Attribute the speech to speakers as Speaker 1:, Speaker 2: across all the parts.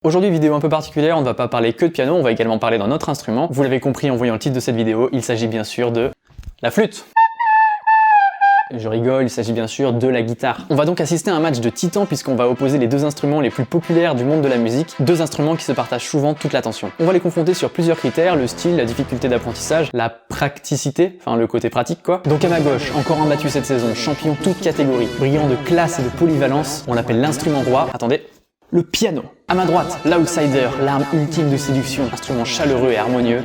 Speaker 1: Aujourd'hui, vidéo un peu particulière, on ne va pas parler que de piano, on va également parler d'un autre instrument. Vous l'avez compris en voyant le titre de cette vidéo, il s'agit bien sûr de la flûte. Je rigole, il s'agit bien sûr de la guitare. On va donc assister à un match de titans puisqu'on va opposer les deux instruments les plus populaires du monde de la musique, deux instruments qui se partagent souvent toute l'attention. On va les confronter sur plusieurs critères, le style, la difficulté d'apprentissage, la praticité, enfin le côté pratique quoi. Donc à ma gauche, encore imbattu cette saison, champion toute catégorie, brillant de classe et de polyvalence, on l'appelle l'instrument roi, attendez, le piano. À ma droite, l'outsider, l'arme ultime de séduction, instrument chaleureux et harmonieux,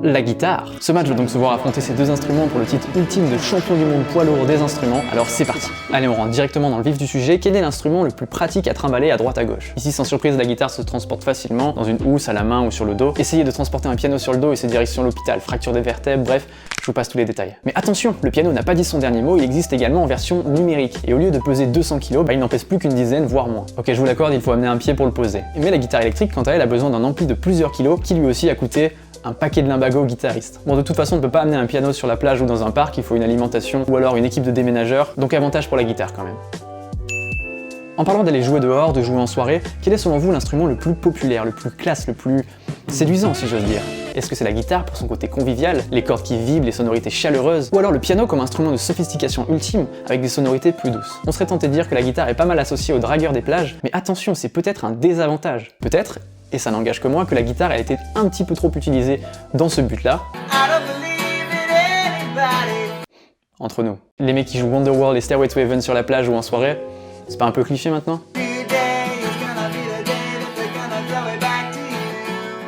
Speaker 1: la guitare. Ce match va donc se voir affronter ces deux instruments pour le titre ultime de champion du monde poids lourd des instruments, alors c'est parti. Allez, on rentre directement dans le vif du sujet, quel est l'instrument le plus pratique à trimballer à droite à gauche? Ici, sans surprise, la guitare se transporte facilement, dans une housse, à la main ou sur le dos. Essayez de transporter un piano sur le dos et c'est direction l'hôpital, fracture des vertèbres, bref, je vous passe tous les détails. Mais attention, le piano n'a pas dit son dernier mot, il existe également en version numérique, et au lieu de peser 200 kg, il n'en pèse plus qu'une dizaine, voire moins. Ok, je vous l'accorde, il faut amener un pied pour le poser. Mais la guitare électrique, quant à elle, a besoin d'un ampli de plusieurs kilos, qui lui aussi a coûté un paquet de limbago au guitariste. Bon, de toute façon, on ne peut pas amener un piano sur la plage ou dans un parc, il faut une alimentation ou alors une équipe de déménageurs, donc avantage pour la guitare quand même. En parlant d'aller jouer dehors, de jouer en soirée, quel est selon vous l'instrument le plus populaire, le plus classe, le plus séduisant si j'ose dire? Est-ce que c'est la guitare pour son côté convivial, les cordes qui vibrent, les sonorités chaleureuses, ou alors le piano comme instrument de sophistication ultime avec des sonorités plus douces? On serait tenté de dire que la guitare est pas mal associée aux dragueurs des plages, mais attention, c'est peut-être un désavantage. Peut-être, et ça n'engage que moi, que la guitare a été un petit peu trop utilisée dans ce but-là. Entre nous. Les mecs qui jouent Wonderworld et Stairway to Heaven sur la plage ou en soirée, c'est pas un peu cliché maintenant?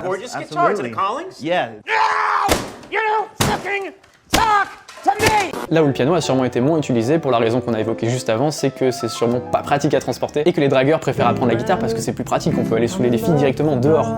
Speaker 2: Gorgeous guitar, to the Collins?
Speaker 3: Yeah.
Speaker 2: No! You fucking talk to me!
Speaker 1: Là où le piano a sûrement été moins utilisé, pour la raison qu'on a évoquée juste avant, c'est que c'est sûrement pas pratique à transporter et que les dragueurs préfèrent apprendre la guitare parce que c'est plus pratique, on peut aller saouler les filles directement dehors.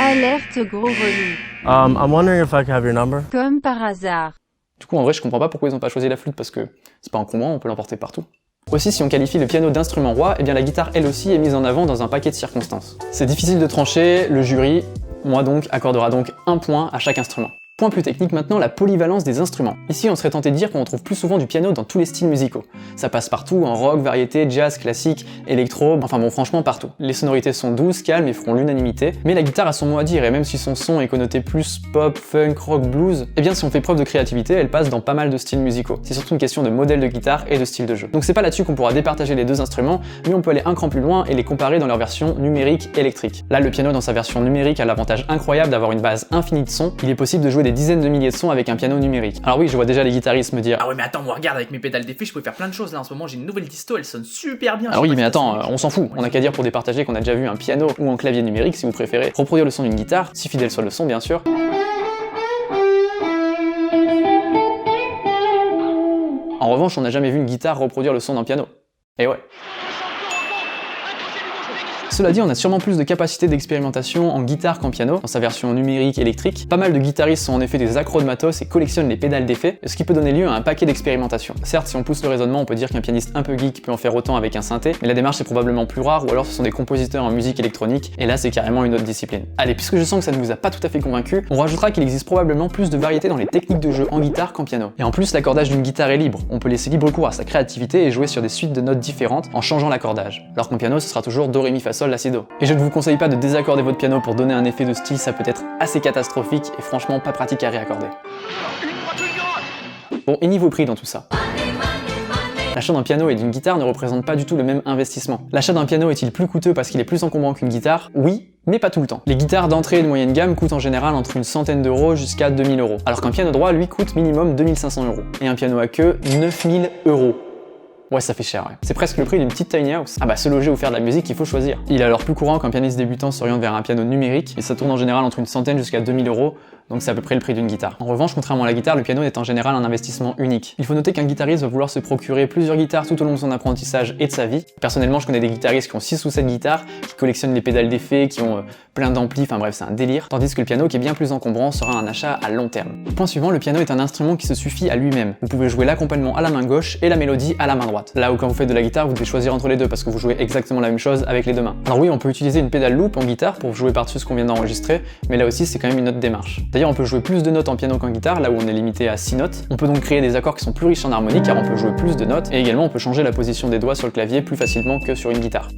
Speaker 4: Alerte gros relou.
Speaker 3: I'm wondering if I could have your number.
Speaker 4: Comme par hasard.
Speaker 1: Du coup, en vrai, je comprends pas pourquoi ils ont pas choisi la flûte parce que c'est pas encombrant, on peut l'emporter partout. Aussi, si on qualifie le piano d'instrument roi, eh bien la guitare elle aussi est mise en avant dans un paquet de circonstances. C'est difficile de trancher, le jury, moi donc, accordera donc un point à chaque instrument. Point plus technique maintenant, la polyvalence des instruments. Ici, on serait tenté de dire qu'on retrouve plus souvent du piano dans tous les styles musicaux. Ça passe partout, en rock, variété, jazz, classique, électro, enfin bon, franchement partout. Les sonorités sont douces, calmes et feront l'unanimité, mais la guitare a son mot à dire, et même si son son est connoté plus pop, funk, rock, blues, eh bien si on fait preuve de créativité, elle passe dans pas mal de styles musicaux. C'est surtout une question de modèle de guitare et de style de jeu. Donc c'est pas là-dessus qu'on pourra départager les deux instruments, mais on peut aller un cran plus loin et les comparer dans leur version numérique électrique. Là, le piano dans sa version numérique a l'avantage incroyable d'avoir une base infinie de sons. Il est possible de jouer des dizaines de milliers de sons avec un piano numérique. Alors oui, je vois déjà les guitaristes me dire:
Speaker 5: Ah ouais mais attends, moi regarde avec mes pédales d'effet, je peux faire plein de choses là en ce moment, j'ai une nouvelle disto, elle sonne super bien.
Speaker 1: Ah oui mais attends, on s'en fout, on a qu'à dire pour départager qu'on a déjà vu un piano ou un clavier numérique si vous préférez reproduire le son d'une guitare, si fidèle soit le son bien sûr. En revanche, on n'a jamais vu une guitare reproduire le son d'un piano. Et ouais. Cela dit, on a sûrement plus de capacité d'expérimentation en guitare qu'en piano, dans sa version numérique électrique. Pas mal de guitaristes sont en effet des accros de matos et collectionnent les pédales d'effet, ce qui peut donner lieu à un paquet d'expérimentations. Certes, si on pousse le raisonnement, on peut dire qu'un pianiste un peu geek peut en faire autant avec un synthé, mais la démarche est probablement plus rare, ou alors ce sont des compositeurs en musique électronique, et là c'est carrément une autre discipline. Allez, puisque je sens que ça ne vous a pas tout à fait convaincu, on rajoutera qu'il existe probablement plus de variété dans les techniques de jeu en guitare qu'en piano. Et en plus, l'accordage d'une guitare est libre, on peut laisser libre cours à sa créativité et jouer sur des suites de notes différentes en changeant l'accordage. Alors qu'en piano, ce sera toujours do, ré, mi, fa, sol, la, si, do. Et je ne vous conseille pas de désaccorder votre piano pour donner un effet de style, ça peut être assez catastrophique et franchement pas pratique à réaccorder. Bon, et niveau prix dans tout ça? L'achat d'un piano et d'une guitare ne représente pas du tout le même investissement. L'achat d'un piano est-il plus coûteux parce qu'il est plus encombrant qu'une guitare? Oui, mais pas tout le temps. Les guitares d'entrée et de moyenne gamme coûtent en général entre une centaine d'euros jusqu'à 2000 euros, alors qu'un piano droit, lui, coûte minimum 2500 euros. Et un piano à queue, 9000 euros. Ouais, ça fait cher, ouais. C'est presque le prix d'une petite tiny house. Ah bah, se loger ou faire de la musique, il faut choisir. Il est alors plus courant qu'un pianiste débutant s'oriente vers un piano numérique, et ça tourne en général entre une centaine jusqu'à 2000 euros, donc c'est à peu près le prix d'une guitare. En revanche, contrairement à la guitare, le piano est en général un investissement unique. Il faut noter qu'un guitariste va vouloir se procurer plusieurs guitares tout au long de son apprentissage et de sa vie. Personnellement, je connais des guitaristes qui ont 6 ou 7 guitares, qui collectionnent les pédales d'effet, qui ont plein d'amplis, enfin bref, c'est un délire. Tandis que le piano, qui est bien plus encombrant, sera un achat à long terme. Point suivant, le piano est un instrument qui se suffit à lui-même. Vous pouvez jouer l'accompagnement à la main gauche et la mélodie à la main droite. Là où quand vous faites de la guitare, vous devez choisir entre les deux parce que vous jouez exactement la même chose avec les deux mains. Alors oui, on peut utiliser une pédale loop en guitare pour jouer par-dessus ce qu'on vient d'enregistrer, mais là aussi c'est quand même une autre démarche. D'ailleurs, on peut jouer plus de notes en piano qu'en guitare, là où on est limité à 6 notes. On peut donc créer des accords qui sont plus riches en harmonie car on peut jouer plus de notes, et également on peut changer la position des doigts sur le clavier plus facilement que sur une guitare.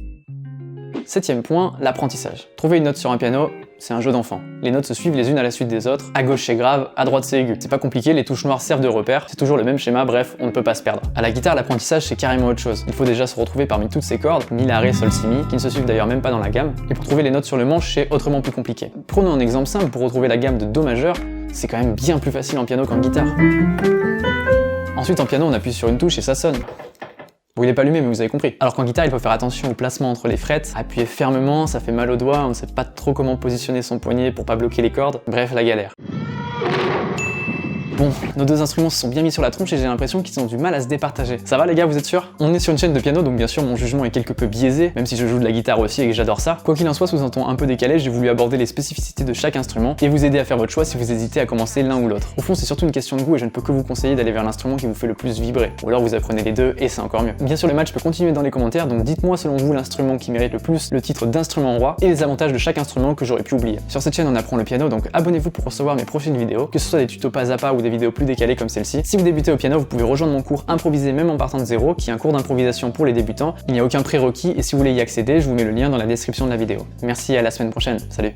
Speaker 1: 7e point, l'apprentissage. Trouver une note sur un piano, c'est un jeu d'enfant. Les notes se suivent les unes à la suite des autres. À gauche c'est grave, à droite c'est aigu. C'est pas compliqué, les touches noires servent de repère, c'est toujours le même schéma, bref, on ne peut pas se perdre. À la guitare, l'apprentissage c'est carrément autre chose. Il faut déjà se retrouver parmi toutes ces cordes, mi, la, ré, sol, si, mi, qui ne se suivent d'ailleurs même pas dans la gamme. Et pour trouver les notes sur le manche, c'est autrement plus compliqué. Prenons un exemple simple, pour retrouver la gamme de Do majeur, c'est quand même bien plus facile en piano qu'en guitare. Ensuite en piano on appuie sur une touche et ça sonne. Bon, il est pas allumé, mais vous avez compris. Alors qu'en guitare, il faut faire attention au placement entre les frettes, appuyer fermement, ça fait mal aux doigts, on ne sait pas trop comment positionner son poignet pour pas bloquer les cordes, bref, la galère. Bon, nos deux instruments se sont bien mis sur la tronche et j'ai l'impression qu'ils ont du mal à se départager. Ça va les gars, vous êtes sûrs? On est sur une chaîne de piano, donc bien sûr mon jugement est quelque peu biaisé, même si je joue de la guitare aussi et que j'adore ça. Quoi qu'il en soit, sous un ton un peu décalé, j'ai voulu aborder les spécificités de chaque instrument et vous aider à faire votre choix si vous hésitez à commencer l'un ou l'autre. Au fond, c'est surtout une question de goût et je ne peux que vous conseiller d'aller vers l'instrument qui vous fait le plus vibrer. Ou alors vous apprenez les deux et c'est encore mieux. Bien sûr, le match peut continuer dans les commentaires, donc dites-moi selon vous l'instrument qui mérite le plus le titre d'instrument roi et les avantages de chaque instrument que j'aurais pu oublier. Sur cette chaîne, on apprend le piano, donc abonnez-vous pour recevoir mes prochaines vidéos, que ce soit des tutos pas à pas ou des vidéos plus décalées comme celle-ci. Si vous débutez au piano, vous pouvez rejoindre mon cours Improviser même en partant de zéro, qui est un cours d'improvisation pour les débutants. Il n'y a aucun prérequis et si vous voulez y accéder, je vous mets le lien dans la description de la vidéo. Merci et à la semaine prochaine. Salut!